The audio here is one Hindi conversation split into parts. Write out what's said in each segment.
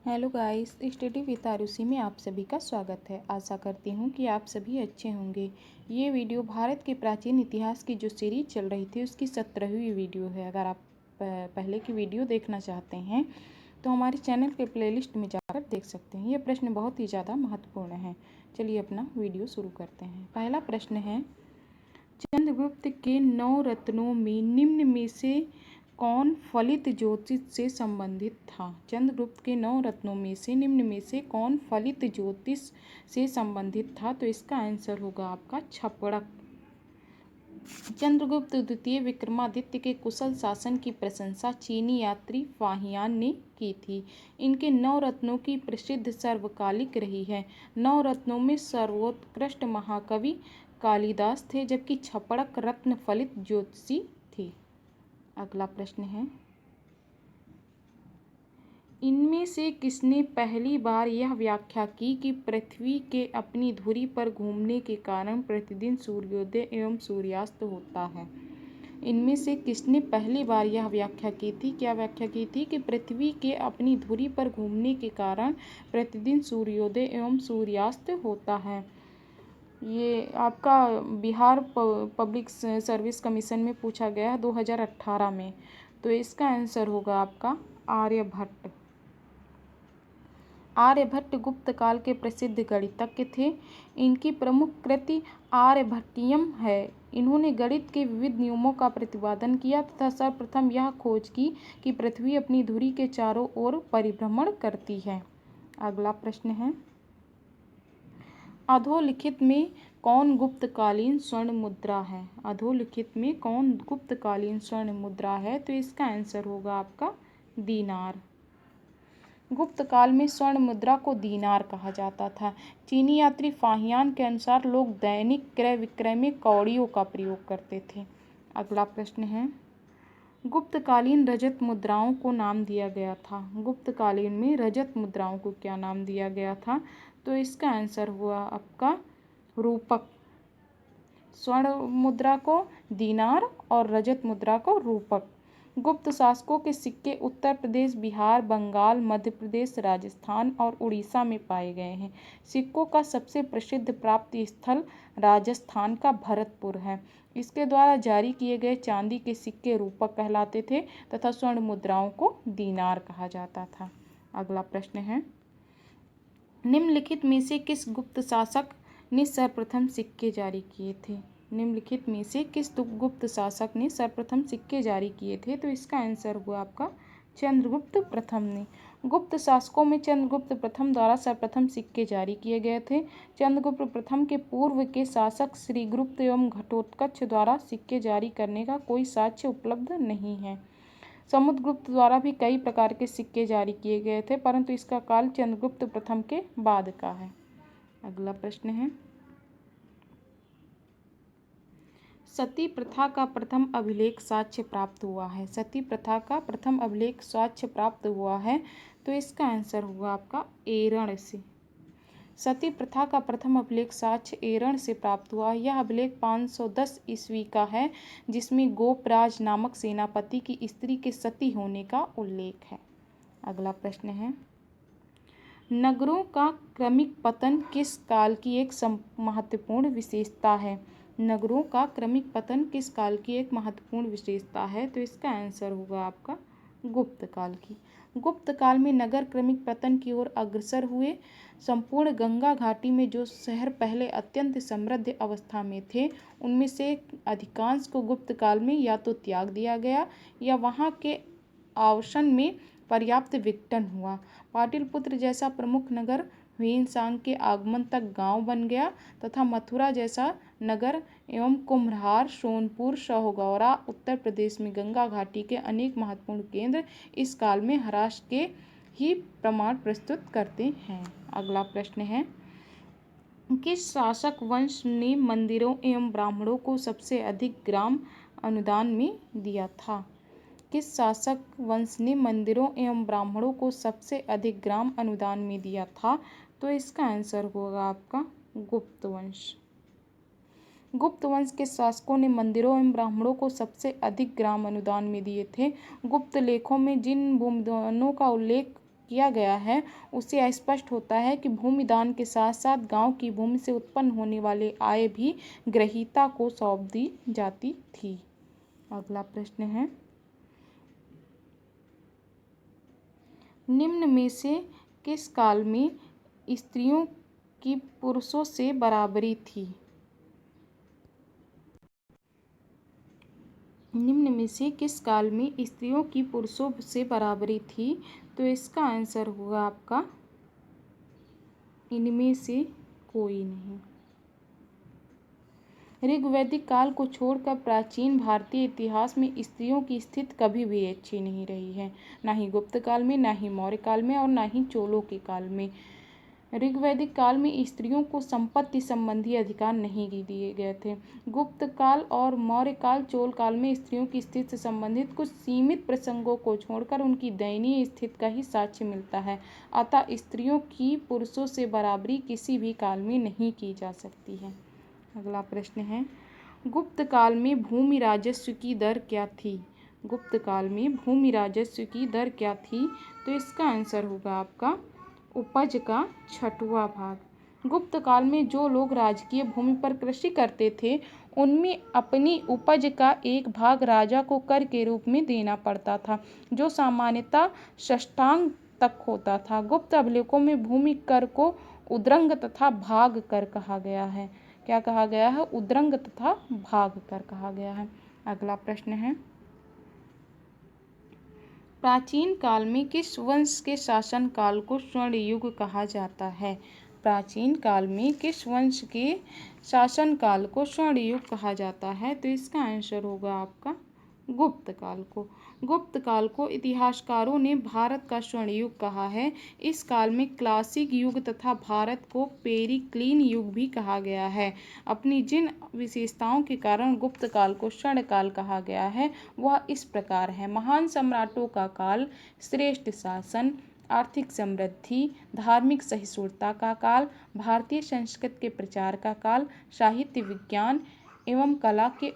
Hello guys, study with Arushi में आप सभी का स्वागत है। आशा करती हूँ कि आप सभी अच्छे होंगे। ये वीडियो भारत के प्राचीन इतिहास की जो सीरीज चल रही थी उसकी 17वीं वीडियो है। अगर आप पहले की वीडियो देखना चाहते हैं तो हमारे चैनल के प्लेलिस्ट में जाकर देख सकते हैं। ये प्रश्न बहुत ही ज़्यादा महत्वपूर्ण है। चलिए अपना वीडियो शुरू करते हैं। पहला प्रश्न है, चंद्रगुप्त के 9 रत्नों में निम्न में से कौन फलित ज्योतिष से संबंधित था? चंद्रगुप्त के 9 रत्नों में से निम्न में से कौन फलित ज्योतिष से संबंधित था? तो इसका आंसर होगा आपका छपड़क। चंद्रगुप्त द्वितीय विक्रमादित्य के कुशल शासन की प्रशंसा चीनी यात्री फाहियान ने की थी। इनके 9 रत्नों की प्रसिद्ध सर्वकालिक रही है। 9 रत्नों में सर्वोत्कृष्ट महाकवि कालिदास थे, जबकि छपड़क रत्न फलित ज्योतिषी थी। अगला प्रश्न है, इनमें से किसने पहली बार यह व्याख्या की कि पृथ्वी के अपनी धुरी पर घूमने के कारण प्रतिदिन सूर्योदय एवं सूर्यास्त होता है? इनमें से किसने पहली बार यह व्याख्या की थी? क्या व्याख्या की थी कि पृथ्वी के अपनी धुरी पर घूमने के कारण प्रतिदिन सूर्योदय एवं सूर्यास्त होता है। ये आपका बिहार पब्लिक सर्विस कमीशन में पूछा गया है 2018 में। तो इसका आंसर होगा आपका आर्यभट्ट। आर्यभट्ट गुप्त काल के प्रसिद्ध गणितज्ञ थे। इनकी प्रमुख कृति आर्यभट्टियम है। इन्होंने गणित के विविध नियमों का प्रतिपादन किया तथा सर्वप्रथम यह खोज की कि पृथ्वी अपनी धुरी के चारों ओर परिभ्रमण करती है। अगला प्रश्न है, अधोलिखित में कौन गुप्तकालीन स्वर्ण मुद्रा है? अधोलिखित में कौन गुप्तकालीन स्वर्ण मुद्रा है? तो इसका आंसर होगा आपका दीनार। गुप्त काल में स्वर्ण मुद्रा को दीनार कहा जाता था। चीनी यात्री फाहियान के अनुसार लोग दैनिक क्रय विक्रय में कौड़ियों का प्रयोग करते थे। अगला प्रश्न है, गुप्तकालीन रजत मुद्राओं को नाम दिया गया था। गुप्तकालीन में रजत मुद्राओं को क्या नाम दिया गया था? तो इसका आंसर हुआ आपका रूपक। स्वर्ण मुद्रा को दीनार और रजत मुद्रा को रूपक। गुप्त शासकों के सिक्के उत्तर प्रदेश, बिहार, बंगाल, मध्य प्रदेश, राजस्थान और उड़ीसा में पाए गए हैं। सिक्कों का सबसे प्रसिद्ध प्राप्ति स्थल राजस्थान का भरतपुर है। इसके द्वारा जारी किए गए चांदी के सिक्के रूपक कहलाते थे तथा स्वर्ण मुद्राओं को दीनार कहा जाता था। अगला प्रश्न है, निम्नलिखित में से किस गुप्त शासक ने सर्वप्रथम सिक्के जारी किए थे? निम्नलिखित में से किस गुप्त शासक ने सर्वप्रथम सिक्के जारी किए थे? तो इसका आंसर हुआ आपका चंद्रगुप्त प्रथम ने। गुप्त शासकों में चंद्रगुप्त प्रथम द्वारा सर्वप्रथम सिक्के जारी किए गए थे। चंद्रगुप्त प्रथम के पूर्व के शासक श्रीगुप्त एवं घटोत्कच द्वारा सिक्के जारी करने का कोई साक्ष्य उपलब्ध नहीं है। समुद्रगुप्त द्वारा भी कई प्रकार के सिक्के जारी किए गए थे, परंतु इसका काल चंद्रगुप्त प्रथम के बाद का है। अगला प्रश्न है, सती प्रथा का प्रथम अभिलेख साक्ष्य प्राप्त हुआ है। सती प्रथा का प्रथम अभिलेख साक्ष्य प्राप्त हुआ है। तो इसका आंसर हुआ आपका एरण से। सती प्रथा का प्रथम अभिलेख साक्ष्य एरण से प्राप्त हुआ। यह अभिलेख 510 ईस्वी का है, जिसमें गोपराज नामक सेनापति की स्त्री के सती होने का उल्लेख है। अगला प्रश्न है, नगरों का क्रमिक पतन किस काल की एक महत्वपूर्ण विशेषता है? नगरों का क्रमिक पतन किस काल की एक महत्वपूर्ण विशेषता है? तो इसका आंसर होगा आपका गुप्त काल की। गुप्त काल में नगर क्रमिक पतन की ओर अग्रसर हुए। संपूर्ण गंगा घाटी में जो शहर पहले अत्यंत समृद्ध अवस्था में थे, उनमें से अधिकांश को गुप्त काल में या तो त्याग दिया गया या वहाँ के आवासन में पर्याप्त विघटन हुआ। पाटलिपुत्र जैसा प्रमुख नगर ह्वेनसांग के आगमन तक गांव बन गया तथा मथुरा जैसा नगर एवं कुम्हरार, सोनपुर, शाहगौरा उत्तर प्रदेश में गंगा घाटी के अनेक महत्वपूर्ण केंद्र इस काल में ह्रास के ही प्रमाण प्रस्तुत करते हैं। अगला प्रश्न है, किस शासक वंश ने मंदिरों एवं ब्राह्मणों को सबसे अधिक ग्राम अनुदान में दिया था? किस शासक वंश ने मंदिरों एवं ब्राह्मणों को सबसे अधिक ग्राम अनुदान में दिया था? तो इसका आंसर होगा आपका गुप्त वंश। गुप्त वंश के शासकों ने मंदिरों एवं ब्राह्मणों को सबसे अधिक ग्राम अनुदान में दिए थे। गुप्त लेखों में जिन भूमिदानों का उल्लेख किया गया है उससे स्पष्ट होता है कि भूमिदान के साथ साथ गांव की भूमि से उत्पन्न होने वाली आय भी ग्रहीता को सौंप दी जाती थी। अगला प्रश्न है, निम्न में से किस काल में स्त्रियों की पुरुषों से बराबरी थी? निम्न में से किस काल में स्त्रियों की पुरुषों से बराबरी थी? तो इसका आंसर होगा आपका इनमें से कोई नहीं। ऋग्वैदिक काल को छोड़कर प्राचीन भारतीय इतिहास में स्त्रियों की स्थिति कभी भी अच्छी नहीं रही है, ना ही गुप्त काल में, ना ही मौर्य काल में और ना ही चोलों के काल में। ऋग्वैदिक काल में स्त्रियों को संपत्ति संबंधी अधिकार नहीं दिए गए थे। गुप्त काल और मौर्य काल, चोल काल में स्त्रियों की स्थिति से संबंधित कुछ सीमित प्रसंगों को छोड़कर उनकी दयनीय स्थिति का ही साक्ष्य मिलता है। अतः स्त्रियों की पुरुषों से बराबरी किसी भी काल में नहीं की जा सकती है। अगला प्रश्न है, गुप्त काल में भूमि राजस्व की दर क्या थी? गुप्त काल में भूमि राजस्व की दर क्या थी? तो इसका आंसर होगा आपका उपज का 6वां भाग। गुप्त काल में जो लोग राजकीय भूमि पर कृषि करते थे उनमें अपनी उपज का एक भाग राजा को कर के रूप में देना पड़ता था, जो सामान्यतः षष्ठांग तक होता था। गुप्त अभिलेखों में भूमि कर को उद्रंग तथा भाग कर कहा गया है। क्या कहा गया है? उद्रंग तथा भाग कर कहा गया है। अगला प्रश्न है, प्राचीन काल में किस वंश के शासन काल को स्वर्ण युग कहा जाता है? प्राचीन काल में किस वंश के शासन काल को स्वर्ण युग कहा जाता है? तो इसका आंसर होगा आपका गुप्त काल को। गुप्त काल को इतिहासकारों ने भारत का स्वर्ण युग कहा है। इस काल में क्लासिक युग तथा भारत को पेरिक्लीन युग भी कहा गया है। अपनी जिन विशेषताओं के कारण गुप्त काल को स्वर्ण काल कहा गया है वह इस प्रकार है: महान सम्राटों का काल, श्रेष्ठ शासन, आर्थिक समृद्धि, धार्मिक सहिष्णुता का काल, भारतीय संस्कृति के प्रचार का काल, साहित्य, विज्ञान एवं कला के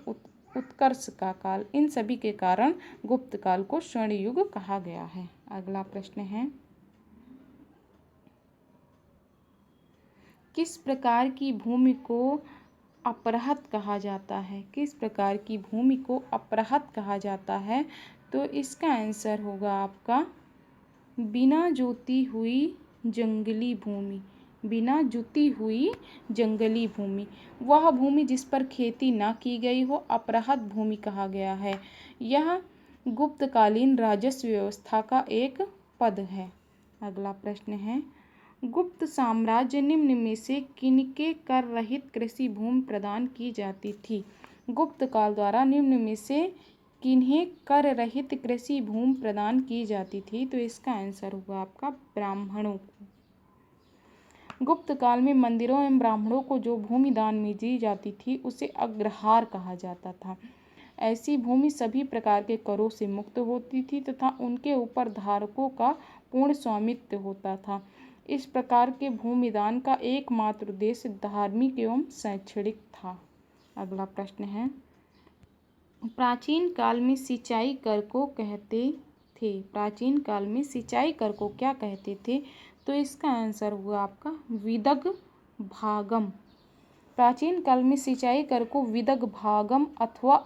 उत्कर्ष का काल। इन सभी के कारण गुप्त काल को स्वर्ण युग कहा गया है। अगला प्रश्न है, किस प्रकार की भूमि को अपरहत कहा जाता है? किस प्रकार की भूमि को अपरहत कहा जाता है? तो इसका आंसर होगा आपका बिना जोती हुई जंगली भूमि। बिना जुती हुई जंगली भूमि, वह भूमि जिस पर खेती ना की गई हो, अपरहत भूमि कहा गया है। यह गुप्तकालीन राजस्व व्यवस्था का एक पद है। अगला प्रश्न है, गुप्त साम्राज्य निम्न में से किनके कर रहित कृषि भूमि प्रदान की जाती थी? गुप्त काल द्वारा निम्न में से किन्हें कर रहित कृषि भूमि प्रदान की जाती थी? तो इसका आंसर होगा आपका ब्राह्मणों को। गुप्त काल में मंदिरों एवं ब्राह्मणों को जो भूमि दान में दी जाती थी उसे अग्रहार कहा जाता था। ऐसी भूमि सभी प्रकार के करों से मुक्त होती थी तथा उनके ऊपर धारकों का पूर्ण स्वामित्व होता था। इस प्रकार के भूमिदान का एकमात्र उद्देश्य धार्मिक एवं शैक्षणिक था। अगला प्रश्न है, प्राचीन काल में सिंचाई कर को कहते थे? प्राचीन काल में सिंचाई कर को क्या कहते थे? तो इसका आंसर हुआ आपका विदग भागम। प्राचीन काल में सिंचाई कर को विदग भागम अथवा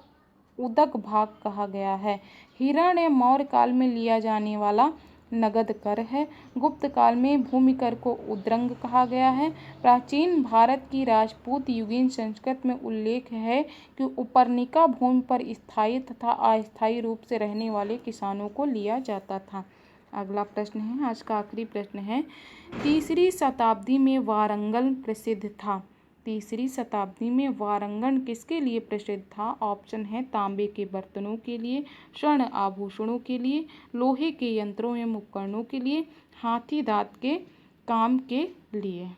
उदक भाग कहा गया है। हिरण्य मौर्य काल में लिया जाने वाला नगद कर है। गुप्त काल में भूमि कर को उद्रंग कहा गया है। प्राचीन भारत की राजपूत युगीन संस्कृति में उल्लेख है कि उपरनिका भूमि पर स्थायी तथा अस्थायी रूप से रहने वाले किसानों को लिया जाता था। अगला प्रश्न है, आज का आखिरी प्रश्न है, तीसरी शताब्दी में वारंगल प्रसिद्ध था। तीसरी शताब्दी में वारंगल किसके लिए प्रसिद्ध था? ऑप्शन है तांबे के बर्तनों के लिए, स्वर्ण आभूषणों के लिए, लोहे के यंत्रों एवं उपकरणों के लिए, हाथी दांत के काम के लिए।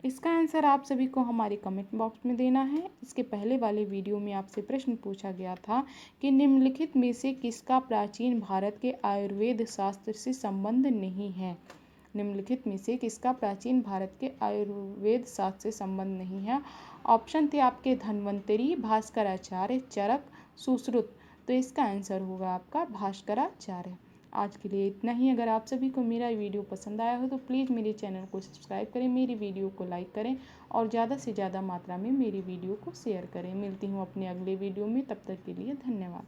इसका आंसर आप सभी को हमारे कमेंट बॉक्स में देना है। इसके पहले वाले वीडियो में आपसे प्रश्न पूछा गया था कि निम्नलिखित में से किसका प्राचीन भारत के आयुर्वेद शास्त्र से संबंध नहीं है? निम्नलिखित में से किसका प्राचीन भारत के आयुर्वेद शास्त्र से संबंध नहीं है? ऑप्शन थे आपके धन्वंतरी, भास्कराचार्य, चरक, सुश्रुत। तो इसका आंसर होगा आपका भास्कराचार्य। आज के लिए इतना ही। अगर आप सभी को मेरा वीडियो पसंद आया हो तो प्लीज़ मेरे चैनल को सब्सक्राइब करें, मेरी वीडियो को लाइक करें और ज़्यादा से ज़्यादा मात्रा में मेरी वीडियो को शेयर करें। मिलती हूँ अपने अगले वीडियो में, तब तक के लिए धन्यवाद।